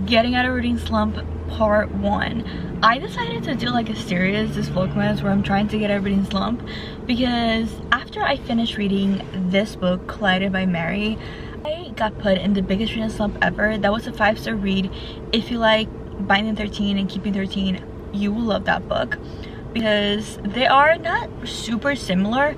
Getting out of reading slump part 1. I decided to do like a series, this Vlogmas, where I'm trying to get out of reading slump, because after I finished reading this book, Collided by Mary, I got put in the biggest reading slump ever. That was a 5-star read. If you like Binding 13 and Keeping 13, you will love that book, because they are not super similar,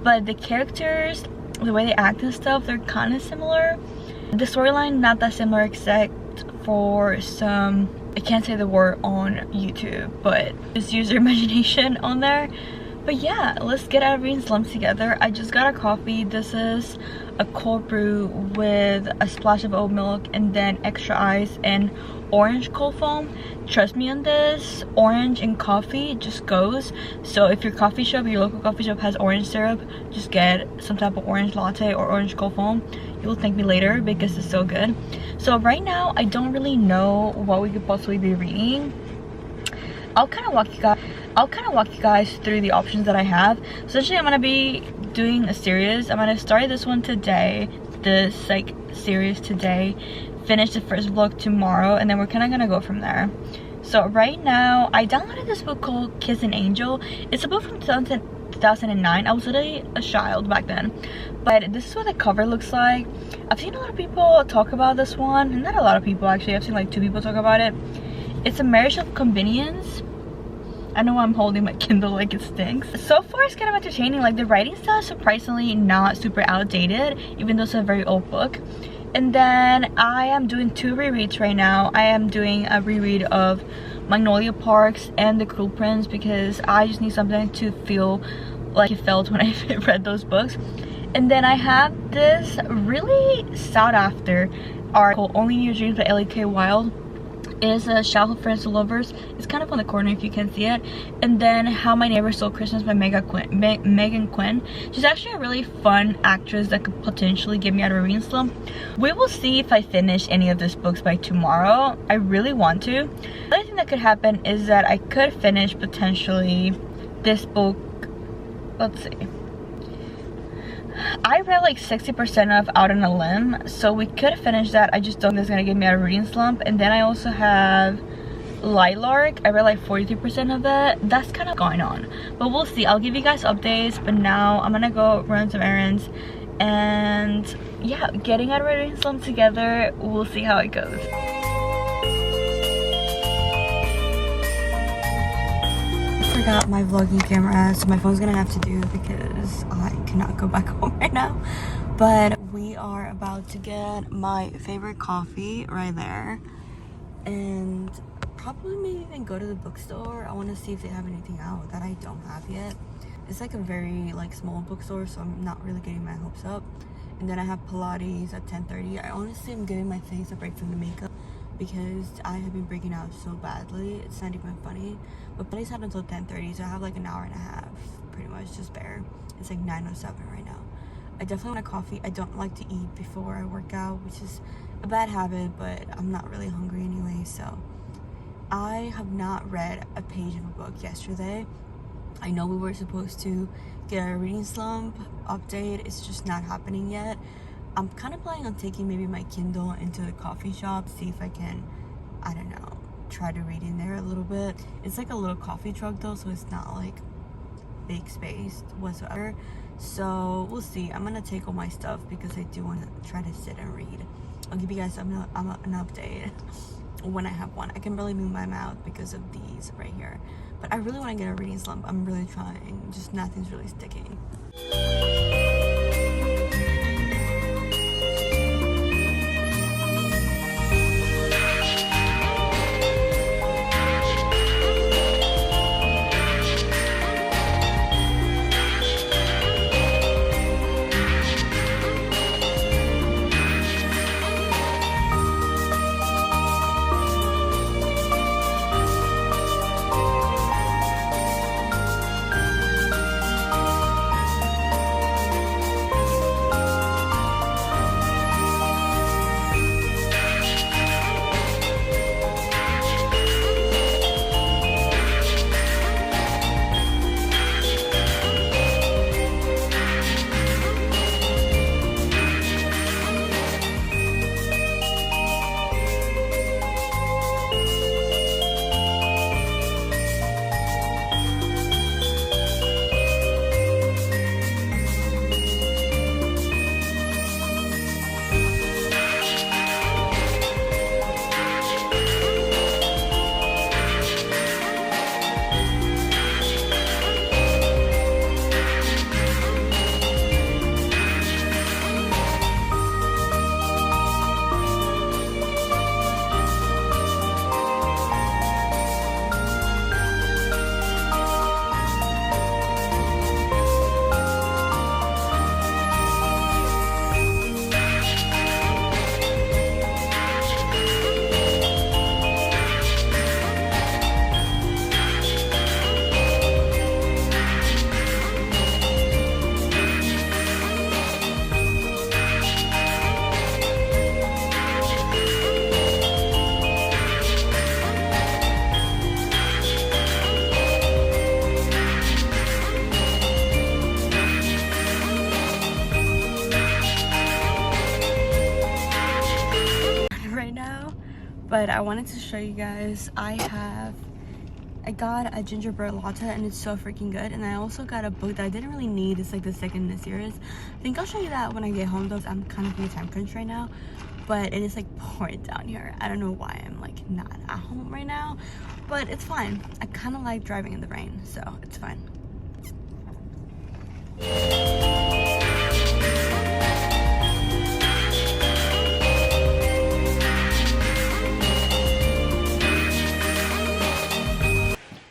but the characters, the way they act and stuff, they're kind of similar. The storyline not that similar, except for some, I can't say the word on YouTube, but just use your imagination on there. But yeah, let's get out of reading slumps together. I just got a coffee. This is a cold brew with a splash of oat milk and then extra ice and orange cold foam. Trust me on this, orange and coffee just goes. So if your coffee shop, your local coffee shop has orange syrup, just get some type of orange latte or orange cold foam. You will thank me later because it's so good. So right now I don't really know what we could possibly be reading. I'll kind of walk you guys through the options that I have. Essentially, I'm gonna be doing a series. I'm gonna start this one today, the psych series today, finish the first vlog tomorrow, and then we're kind of gonna go from there. So right now I downloaded this book called Kiss an Angel. It's a book from 2009. I was literally a child back then, but this is what the cover looks like. I've seen a lot of people talk about this one, not a lot of people actually. I've seen like 2 people talk about it. It's a marriage of convenience. I know I'm holding my Kindle like it stinks. So far it's kind of entertaining. Like the writing style is surprisingly not super outdated, even though it's a very old book. And then I am doing 2 rereads right now. I am doing a reread of Magnolia Parks and The Cruel Prince, because I just need something to feel like it felt when I read those books. And then I have this really sought after article, Only in Your Dreams by L.A.K. Wild. It is a Childhood Friends to Lovers. It's kind of on the corner if you can see it. And then How My Neighbor Stole Christmas by Megan Quinn. She's actually a really fun actress that could potentially get me out of a reading slump. We will see if I finish any of these books by tomorrow. I really want to. The other thing that could happen is that I could finish potentially this book. Let's see. I read like 60% of Out on a Limb, so we could finish that. I just don't think it's gonna get me out of reading slump. And then I also have Lilac. I read like 43% of it. That's kind of going on, but we'll see. I'll give you guys updates. But now I'm gonna go run some errands, and yeah, getting out of reading slump together. We'll see how it goes. I forgot my vlogging camera, so my phone's gonna have to do because I cannot go back home right now. But we are about to get my favorite coffee right there, and probably maybe even go to the bookstore. I want to see if they have anything out that I don't have yet. It's like a very like small bookstore, so I'm not really getting my hopes up. And then I have Pilates at 10:30. I honestly am giving my face a break from the makeup because I have been breaking out so badly. It's not even funny. But Pilates had until 10:30, so I have like an hour and a half pretty much to spare. It's like 9:07 right now. I definitely want a coffee. I don't like to eat before I work out, which is a bad habit, but I'm not really hungry anyway. So I have not read a page of a book yesterday. I know we were supposed to get a reading slump update. It's just not happening yet. I'm kind of planning on taking maybe my Kindle into the coffee shop, see if I can, I don't know, try to read in there a little bit. It's like a little coffee truck though, so it's not like big space whatsoever. So we'll see. I'm gonna take all my stuff because I do want to try to sit and read. I'll give you guys an update when I have one. I can barely move my mouth because of these right here, but I really want to get a reading slump. I'm really trying, just nothing's really sticking. but I wanted to show you guys. I got a gingerbread latte and it's so freaking good. And I also got a book that I didn't really need. It's like the second in the series. I think I'll show you that when I get home though. I'm kind of in a time crunch right now, but it is like pouring down here. I don't know why I'm like not at home right now, but it's fine. I kind of like driving in the rain, so it's fine.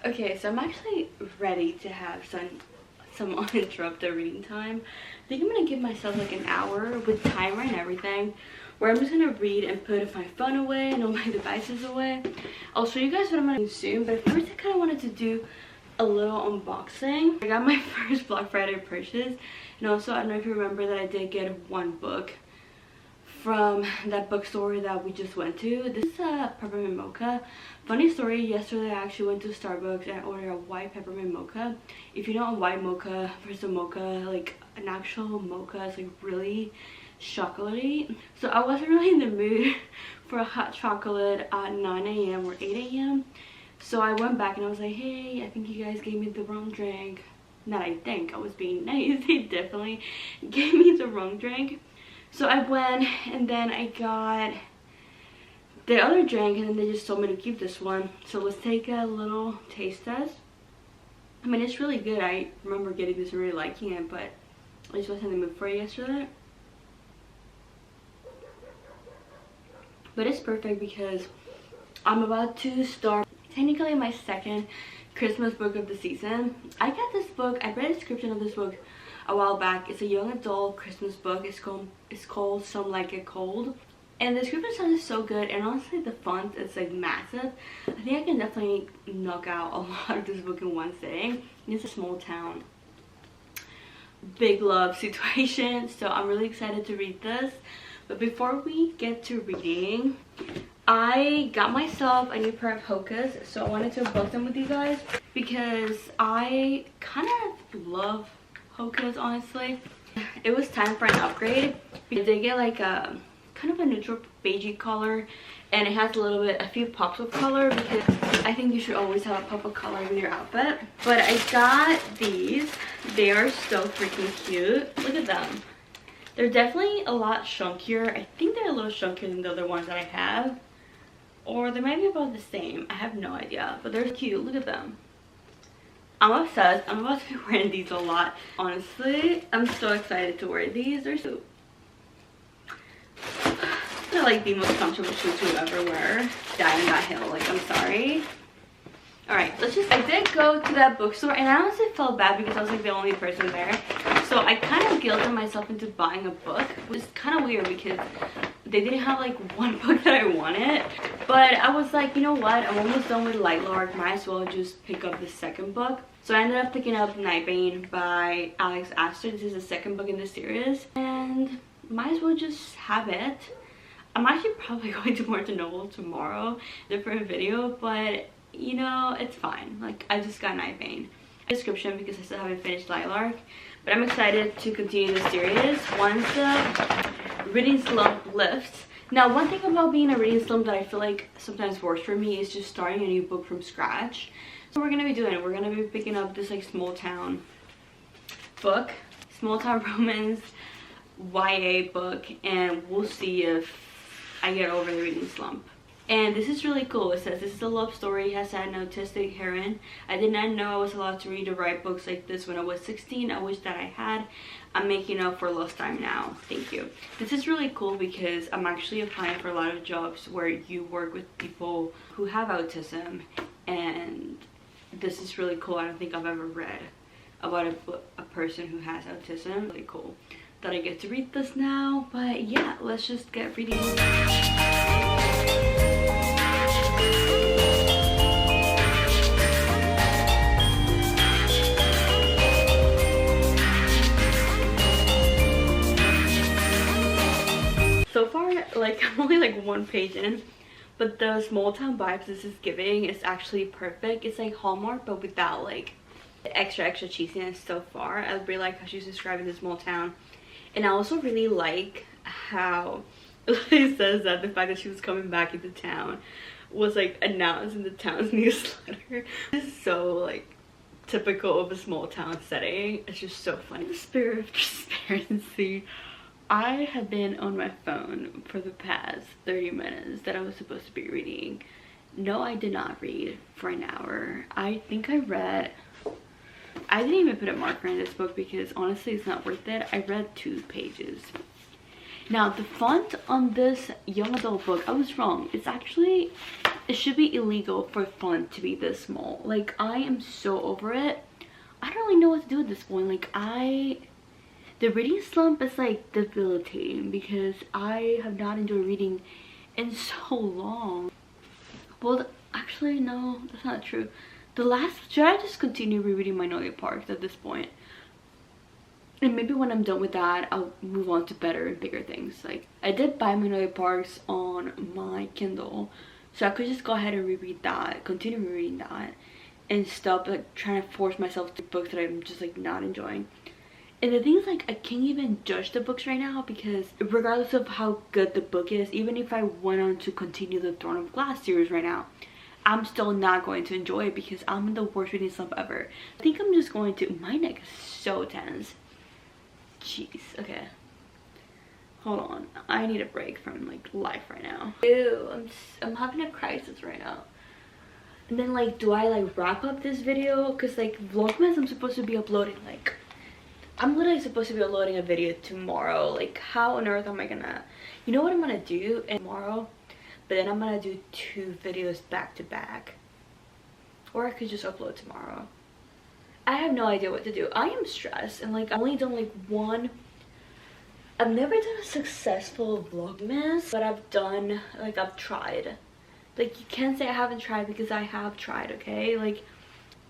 Okay, so I'm actually ready to have some uninterrupted reading time. I think I'm gonna give myself like an hour with timer and everything, where I'm just gonna read and put my phone away and all my devices away. I'll show you guys what I'm gonna do soon, but first I kind of wanted to do a little unboxing. I got my first Black Friday purchase, and also I don't know if you remember that I did get one book from that bookstore that we just went to. This is a peppermint mocha. Funny story, yesterday I actually went to Starbucks and I ordered a white peppermint mocha. If you know a white mocha versus a mocha, like an actual mocha is like really chocolatey. So I wasn't really in the mood for a hot chocolate at 9 a.m. or 8 a.m. So I went back and I was like, hey, I think you guys gave me the wrong drink. Not I think, I was being nice. They definitely gave me the wrong drink. So I went and then I got the other drink and then they just told me to keep this one. So let's take a little taste test. I mean, it's really good. I remember getting this and really liking it, but I just wasn't in the mood for it yesterday. But it's perfect because I'm about to start technically my second Christmas book of the season. I got this book, I read a description of this book a while back. It's a young adult Christmas book. It's called Some Like It Cold, and the description sounds so good, and honestly the font is like massive. I think I can definitely knock out a lot of this book in one sitting. It's a small town big love situation, so I'm really excited to read this. But before we get to reading, I got myself a new pair of Hokas, so I wanted to unbox them with you guys because I kind of love Hokas, honestly. It was time for an upgrade because they get like a kind of a neutral beigey color, and it has a few pops of color, because I think you should always have a pop of color in your outfit. But I got these. They are so freaking cute. Look at them. They're definitely a lot chunkier. I think they're a little chunkier than the other ones that I have, or they might be about the same. I have no idea, but they're cute. Look at them. I'm obsessed. I'm about to be wearing these a lot. Honestly, I'm so excited to wear these. They're so... They're like the most comfortable shoes you'll ever wear. Dying that hill. Like, I'm sorry. Alright, I did go to that bookstore, and I honestly felt bad because I was like the only person there. So I kind of guilted myself into buying a book, which is kind of weird because they didn't have like one book that I wanted. But I was like, you know what? I'm almost done with Lightlark. Might as well just pick up the second book. So I ended up picking up Nightbane by Alex Astor. This is the second book in the series, and might as well just have it. I'm actually probably going to Barnes & Noble tomorrow, different video, but you know, it's fine. Like, I just got Nightbane. Description because I still haven't finished Lilac, but I'm excited to continue the series once the reading slump lifts. Now, one thing about being a reading slump that I feel like sometimes works for me is just starting a new book from scratch. So we're gonna be doing it. We're gonna be picking up this like small town book, small town romance YA book, and we'll see if I get over the reading slump. And this is really cool. It says this is a love story. It has an autistic heroine. I did not know I was allowed to read or write books like this when I was 16. I wish that I had. I'm making up for lost time now. Thank you. This is really cool because I'm actually applying for a lot of jobs where you work with people who have autism, and this is really cool. I don't think I've ever read about a person who has autism. Really cool that I get to read this now. But yeah, let's just get reading. So far, like, I'm only like one page in, but the small town vibes this is giving is actually perfect. It's like Hallmark, but without like the extra cheesiness so far. I really like how she's describing the small town. And I also really like how It says that the fact that she was coming back into town was like announced in the town's newsletter. It's so like typical of a small town setting. It's just so funny. In the spirit of transparency, I have been on my phone for the past 30 minutes that I was supposed to be reading. No, I did not read for an hour. I think I didn't even put a marker in this book because honestly it's not worth it. I read 2 pages. Now the font on this young adult book, I was wrong. It should be illegal for font to be this small. Like, I am so over it. I don't really know what to do at this point. Like, the reading slump is like debilitating because I have not enjoyed reading in so long. Well, actually no, that's not true. Should I just continue rereading Magnolia Parks at this point? And maybe when I'm done with that, I'll move on to better and bigger things. Like, I did buy Magnolia Parks on my Kindle, so I could just go ahead and reread that, continue rereading that, and stop like trying to force myself to books that I'm just like not enjoying. And the thing is, like, I can't even judge the books right now because regardless of how good the book is, even if I went on to continue the Throne of Glass series right now, I'm still not going to enjoy it because I'm in the worst reading slump ever. I think I'm just going to, my neck is so tense. Jeez, okay. Hold on, I need a break from like life right now. Ew, I'm having a crisis right now. And then like, do I like wrap up this video? Cause like Vlogmas, I'm supposed to be uploading like, I'm literally supposed to be uploading a video tomorrow. Like, how on earth am I gonna, you know what I'm gonna do tomorrow? But then I'm gonna do 2 videos back to back. Or I could just upload tomorrow. I have no idea what to do. I am stressed and like I've only done like one. I've never done a successful Vlogmas, but I've tried. Like, you can't say I haven't tried because I have tried, okay? Like,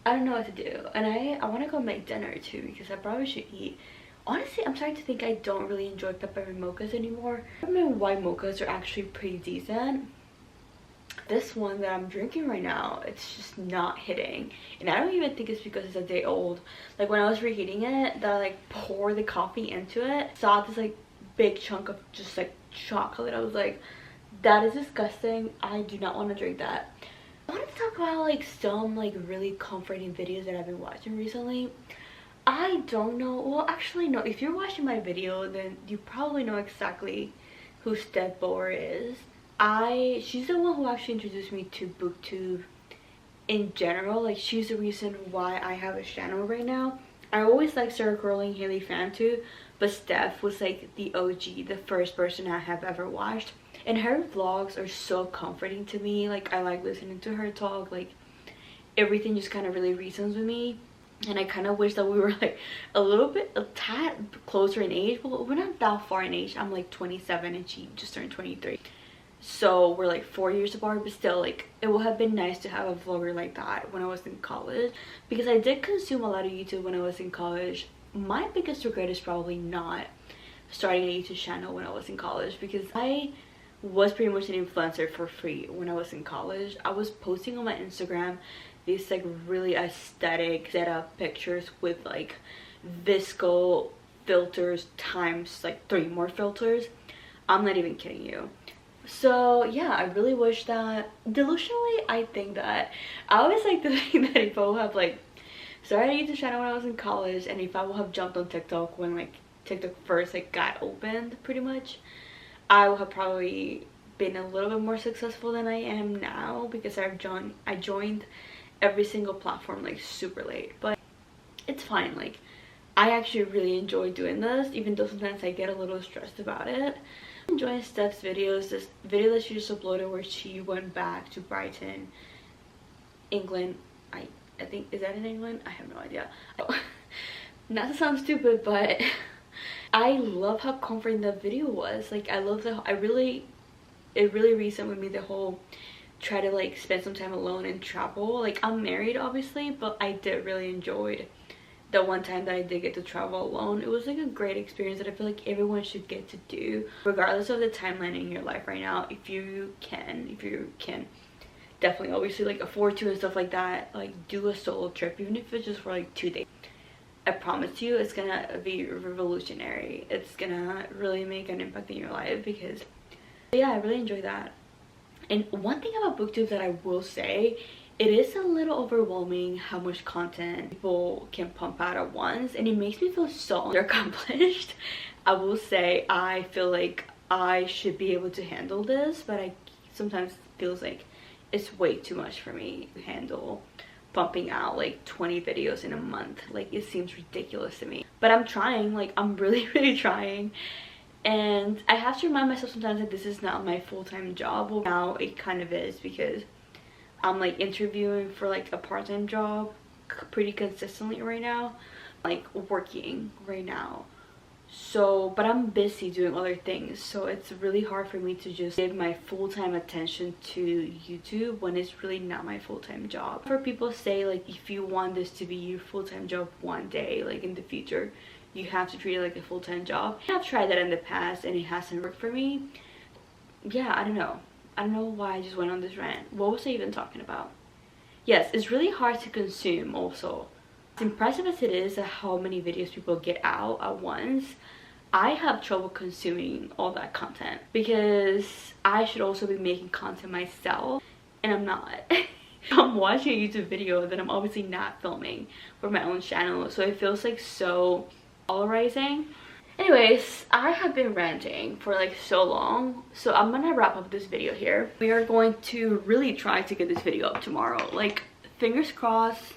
I don't know what to do. And I want to go make dinner too because I probably should eat. Honestly, I'm starting to think I don't really enjoy peppermint mochas anymore. Peppermint white mochas are actually pretty decent. This one that I'm drinking right now, it's just not hitting. And I don't even think it's because it's a day old. Like, when I was reheating it, that I like poured the coffee into it, saw this like big chunk of just like chocolate. I was like, that is disgusting. I do not want to drink that. I want to talk about like some like really comforting videos that I've been watching recently. I don't know, well actually no, if you're watching my video then you probably know exactly who Steph Boer is. She's the one who actually introduced me to booktube in general. Like, she's the reason why I have a channel right now. I always like Sarah Curling, Haley fan too, but Steph was like the OG, the first person I have ever watched. And her vlogs are so comforting to me. Like, I like listening to her talk. Like, everything just kind of really resonates with me. And I kind of wish that we were like a tad closer in age. Well, we're not that far in age. I'm like 27 and she just turned 23. So we're like 4 years apart, but still, like, it would have been nice to have a vlogger like that when I was in college, because I did consume a lot of YouTube when I was in college. My biggest regret is probably not starting a YouTube channel when I was in college, because I was pretty much an influencer for free when I was in college. I was posting on my Instagram these like really aesthetic setup pictures with like visco filters times like 3 more filters. I'm not even kidding you. So yeah, I really wish that, delusionally, I think that I always like to think that if I would have like started a YouTube channel when I was in college, and if I would have jumped on TikTok when like TikTok first like got opened, pretty much, I would have probably been a little bit more successful than I am now, because I joined every single platform like super late. But it's fine. Like, I actually really enjoy doing this, even though sometimes I get a little stressed about it. I'm enjoying Steph's videos. This video that she just uploaded where she went back to Brighton, England. I think, is that in England? I have no idea. Not to sound stupid, but I love how comforting that video was. Like, I love the, it really resonated with me, the whole try to like spend some time alone and travel. Like, I'm married obviously, but I did really enjoy the one time that I did get to travel alone. It was like a great experience that I feel like everyone should get to do, regardless of the timeline in your life right now. If you can definitely obviously like afford to and stuff like that, like do a solo trip, even if it's just for like 2 days. I promise you it's gonna be revolutionary. It's gonna really make an impact in your life, because But yeah, I really enjoy that. And one thing about booktube that I will say, it is a little overwhelming how much content people can pump out at once, and it makes me feel so accomplished. I will say I feel like I should be able to handle this, but I sometimes feels like it's way too much for me to handle pumping out like 20 videos in a month. Like, it seems ridiculous to me, but I'm trying. Like, I'm really trying. And I have to remind myself sometimes that this is not my full-time job. Well, now it kind of is, because I'm like interviewing for like a part-time job pretty consistently right now, like working right now. So, but I'm busy doing other things, so it's really hard for me to just give my full-time attention to YouTube when it's really not my full-time job. For people say, like, if you want this to be your full-time job one day, like in the future, you have to treat it like a full-time job. I've tried that in the past and it hasn't worked for me. Yeah, I don't know why I just went on this rant. What was I even talking about? Yes, it's really hard to consume also. As impressive as it is at how many videos people get out at once, I have trouble consuming all that content, because I should also be making content myself, and I'm not. I'm watching a YouTube video that I'm obviously not filming for my own channel, so it feels like so polarizing. Anyways, I have been ranting for like so long, so I'm gonna wrap up this video here. We are going to really try to get this video up tomorrow. Like, fingers crossed.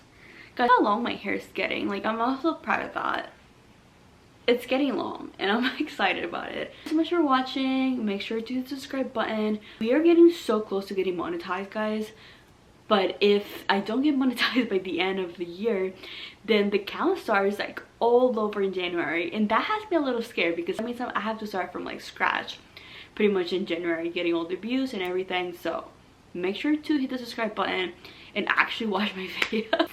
Guys, how long my hair is getting. Like, I'm also proud of that. It's getting long and I'm excited about it. Thanks so much for watching. Make sure to hit the subscribe button. We are getting so close to getting monetized, guys. But if I don't get monetized by the end of the year, then the count starts like all over in January, and that has me a little scared, because that means I have to start from like scratch pretty much in January, getting all the views and everything. So make sure to hit the subscribe button and actually watch my videos.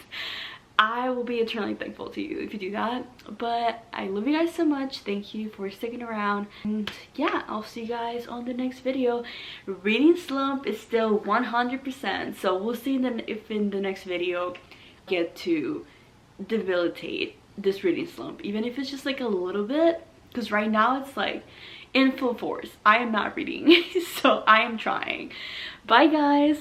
I will be eternally thankful to you if you do that. But I love you guys so much. Thank you for sticking around, and yeah, I'll see you guys on the next video. Reading slump is still 100%, so we'll see if in the next video I get to debilitate this reading slump, even if it's just like a little bit, because right now it's like in full force. I am not reading. So I am trying. Bye guys.